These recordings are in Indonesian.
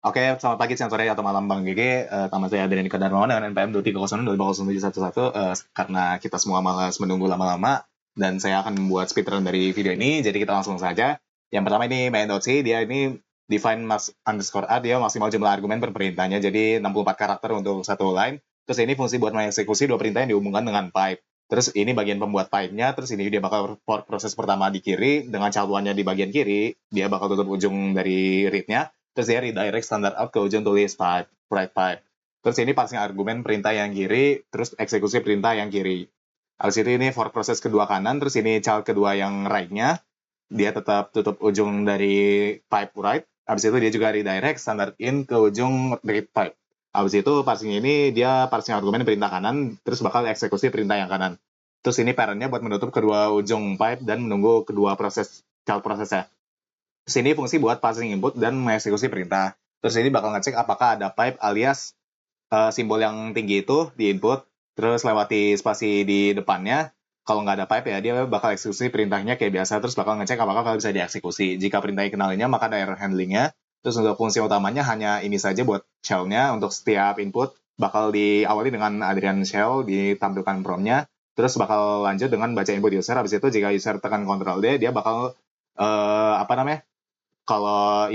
Oke, selamat pagi, siang, sore, atau malam Bang Gege. Nama saya Adrian Dika Darmawan dengan NPM 230020711. Karena kita semua malas menunggu lama-lama, dan saya akan membuat speedrun dari video ini, jadi kita langsung saja. Yang pertama ini main.c, dia ini define mas underscore a, dia maksimal jumlah argumen per perintahnya, jadi 64 karakter untuk satu line. Terus ini fungsi buat mengeksekusi dua perintah yang dihubungkan dengan pipe. Terus ini bagian pembuat pipe-nya, terus ini dia bakal fork proses pertama di kiri, dengan calonnya di bagian kiri, dia bakal tutup ujung dari read-nya. Terus dia redirect standard out ke ujung tulis pipe, right pipe. Terus ini passing argumen perintah yang kiri, terus eksekusi perintah yang kiri. Habis itu ini for proses kedua kanan, terus ini child kedua yang right-nya, dia tetap tutup ujung dari pipe right. Habis itu dia juga redirect standard in ke ujung read pipe. Habis itu passing ini dia passing argumen perintah kanan, terus bakal eksekusi perintah yang kanan. Terus ini parentnya buat menutup kedua ujung pipe dan menunggu kedua proses child prosesnya. Terus ini fungsi buat passing input dan mengeksekusi perintah. Terus ini bakal ngecek apakah ada pipe alias simbol yang tinggi itu di input, terus lewati spasi di depannya. Kalau nggak ada pipe ya dia bakal eksekusi perintahnya kayak biasa, terus bakal ngecek apakah file bisa dieksekusi. Jika perintah kenalinya maka ada error handlingnya. Terus untuk fungsi utamanya hanya ini saja buat shell-nya. Untuk setiap input bakal diawali dengan Adrian Shell, ditampilkan prompt-nya. Terus bakal lanjut dengan baca input user. Habis itu jika user tekan Ctrl D, dia bakal apa namanya? Kalau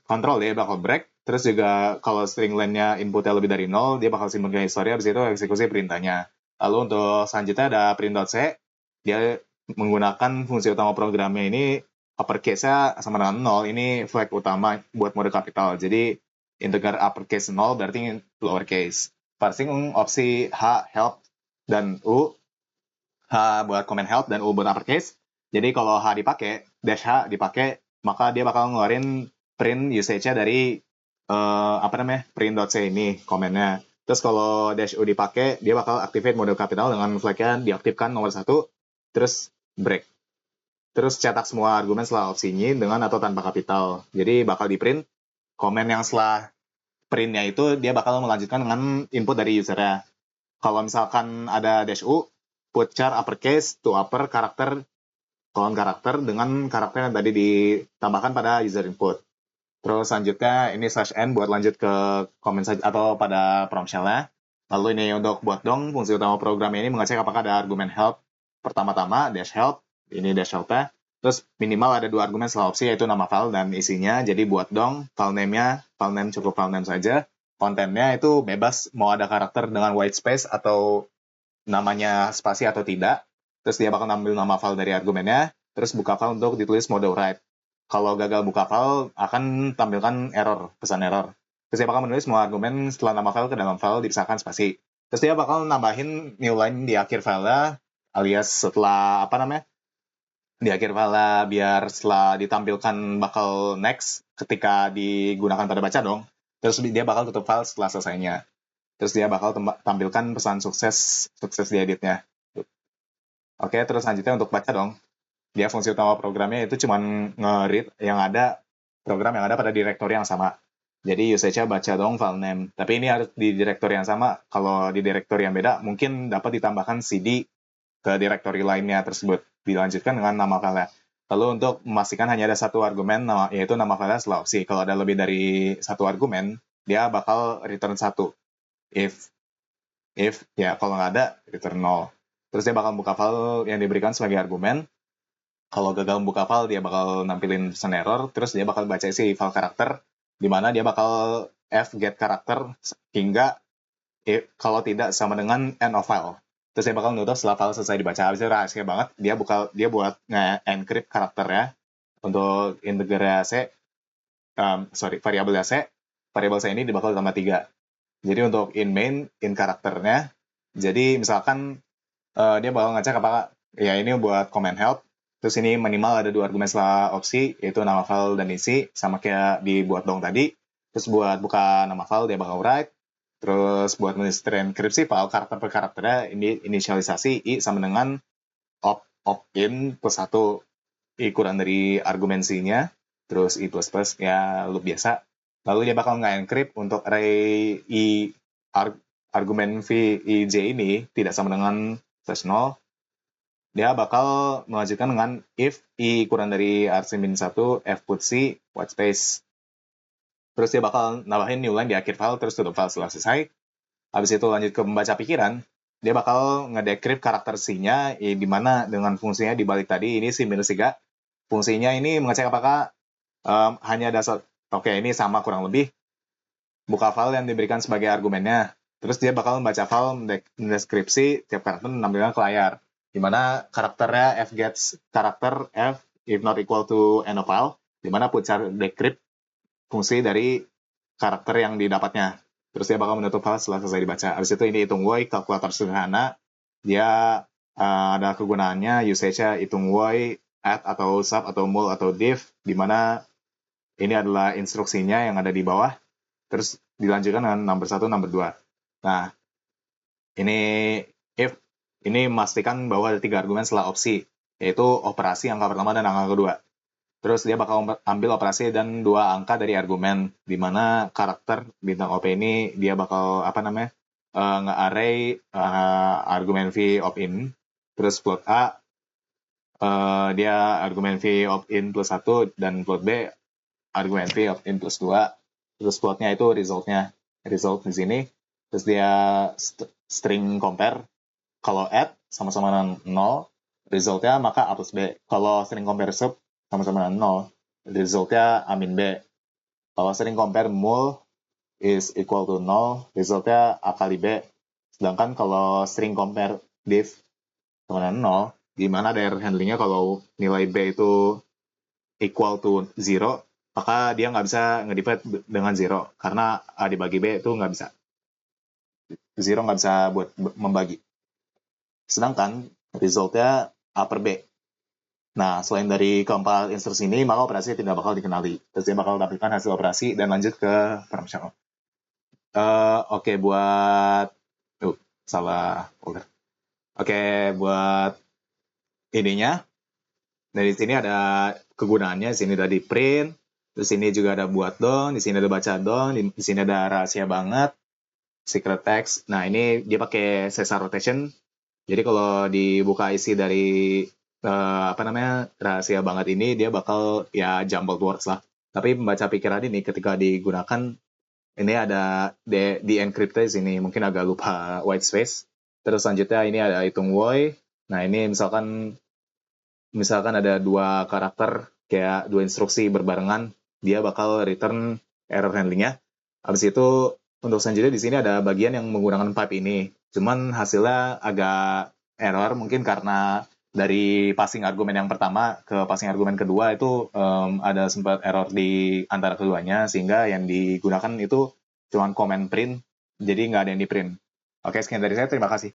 kontrol dia bakal break, terus juga kalau string length-nya inputnya lebih dari 0, dia bakal simpan ke history, habis itu eksekusi perintahnya. Lalu untuk selanjutnya ada print.c, dia menggunakan fungsi utama programnya ini, uppercase-nya sama dengan 0, ini flag utama buat mode kapital. Jadi integer uppercase 0 berarti lowercase. Parsing opsi H, help, dan U. H buat command help dan U buat uppercase. Jadi kalau H dipakai, dash H dipakai, maka dia bakal ngeluarin print usage-nya dari print.c ini komennya. Terus kalau dash U dipakai, dia bakal activate mode kapital dengan flag-nya diaktifkan nomor 1, terus break. Terus cetak semua argumen setelah opsinya dengan atau tanpa kapital. Jadi bakal di print komen yang setelah printnya itu dia bakal melanjutkan dengan input dari usernya. Kalau misalkan ada dash U, put char uppercase to upper karakter kolon karakter dengan karakter yang tadi ditambahkan pada user input. Terus selanjutnya ini /n buat lanjut ke komen saja atau pada prompt shell-nya. Lalu ini untuk buat dong, fungsi utama program ini mengecek apakah ada argumen help pertama-tama, dash help, ini dash help-nya. Terus minimal ada dua argumen setelah opsi, yaitu nama file dan isinya. Jadi buat dong, file name-nya, file name cukup file name saja. Kontennya itu bebas, mau ada karakter dengan white space atau namanya spasi atau tidak. Terus dia bakal ambil nama file dari argumennya, terus buka file untuk ditulis mode write. Kalau gagal buka file, akan tampilkan error, pesan error. Terus dia bakal menulis semua argumen setelah nama file ke dalam file dipisahkan spasi. Terus dia bakal nambahin new line di akhir file alias setelah di akhir file biar setelah ditampilkan bakal next ketika digunakan pada baca dong. Terus dia bakal tutup file setelah selesainya. Terus dia bakal tampilkan pesan sukses di editnya. Oke, terus selanjutnya untuk baca dong. Dia fungsi utama programnya itu cuma nge-read program yang ada pada direktori yang sama. Jadi usage-nya baca dong file name. Tapi ini harus di direktori yang sama. Kalau di direktori yang beda, mungkin dapat ditambahkan CD ke direktori lainnya tersebut. Dilanjutkan dengan nama file. Lalu untuk memastikan hanya ada satu argumen, yaitu nama file setelah opsi. Kalau ada lebih dari satu argumen, dia bakal return 1. If ya kalau nggak ada, return 0. Terus dia bakal buka file yang diberikan sebagai argumen. Kalau gagal membuka file, dia bakal nampilin pesan error, terus dia bakal baca isi file karakter, di mana dia bakal get karakter hingga kalau tidak sama dengan end of file. Terus dia bakal nutup setelah file selesai dibaca. Habis itu rahasia banget, dia buat nge-encrypt karakternya untuk integer C, variabel C. Variabel C ini bakal ditambah 3. Jadi untuk in karakternya, jadi misalkan dia bakal ngecek apakah ya ini buat command help. Terus ini minimal ada 2 argumen setelah opsi, yaitu nama file dan isi, sama kayak dibuat dong tadi. Terus buat buka nama file, dia bakal write. Terus buat menenkripsi file karakter per karakternya, ini inisialisasi I sama dengan opt-in plus 1. I kurang dari argumen C-nya. Terus I++, ya loop biasa. Lalu dia bakal nge-encrypt untuk array argumen VIJ ini tidak sama dengan /0. Dia bakal melanjutkan dengan if I kurang dari arc-1, f put C, white space. Terus dia bakal nambahin new line di akhir file, terus tutup file setelah selesai. Habis itu lanjut ke membaca pikiran, dia bakal ngedecrypt karakter C-nya, di mana dengan fungsinya dibalik tadi, ini si -3. Fungsinya ini mengecek apakah hanya dasar, oke ini sama kurang lebih, buka file yang diberikan sebagai argumennya. Terus dia bakal membaca file mendeskripsi tiap karakter menampilkan ke layar. Dimana karakternya F gets karakter F if not equal to end of file, dimana putar decrypt fungsi dari karakter yang didapatnya. Terus dia bakal menutup file setelah selesai dibaca. Habis itu ini hitung woi, kalkulator sederhana. Dia ada kegunaannya, usage-nya hitung woi, add atau sub atau mul atau div, dimana ini adalah instruksinya yang ada di bawah. Terus dilanjutkan dengan number 1, number 2. Nah, ini if, ini memastikan bahwa ada 3 argumen setelah opsi, yaitu operasi angka pertama dan angka kedua. Terus dia bakal ambil operasi dan 2 angka dari argumen, di mana karakter bintang OP ini dia bakal nge-array argumen V opt-in, terus plot A dia argumen V opt-in plus 1, dan plot B argumen V opt-in plus 2, terus plotnya itu result di sini. Terus dia string compare, kalau add sama-sama dengan 0, resultnya maka A plus B. Kalau string compare sub sama-sama dengan 0, resultnya A min B. Kalau string compare mul is equal to 0, resultnya A kali B. Sedangkan kalau string compare div sama dengan 0, di mana ada error handlingnya kalau nilai B itu equal to 0, maka dia nggak bisa ngedivide dengan 0, karena A dibagi B itu nggak bisa. 0 nggak bisa buat membagi. Sedangkan resultnya A per B. Nah, selain dari keempat instruksi ini, maka operasi tidak bakal dikenali. Terus dia bakal tampilkan hasil operasi dan lanjut ke permissioner. Oke, buat... salah folder. Oke, buat ininya. Dari sini ada kegunaannya, di sini ada di print, terus sini juga ada buat dong, di sini ada baca dong, di sini ada rahasia banget, secret text. Nah, ini dia pakai Caesar rotation. Jadi kalau dibuka isi dari rahasia banget ini, dia bakal ya jumbled words lah. Tapi membaca pikiran ini ketika digunakan, ini ada di encrypted di sini, mungkin agak lupa white space. Terus selanjutnya ini ada hitung woi. Nah, ini misalkan ada 2 karakter, kayak 2 instruksi berbarengan, dia bakal return error handlingnya. Habis itu untuk selanjutnya di sini ada bagian yang menggunakan pipe ini. Cuman hasilnya agak error, mungkin karena dari passing argumen yang pertama ke passing argumen kedua itu ada sempat error di antara keduanya, sehingga yang digunakan itu cuman comment print, jadi nggak ada yang di print. Oke, sekian dari saya, terima kasih.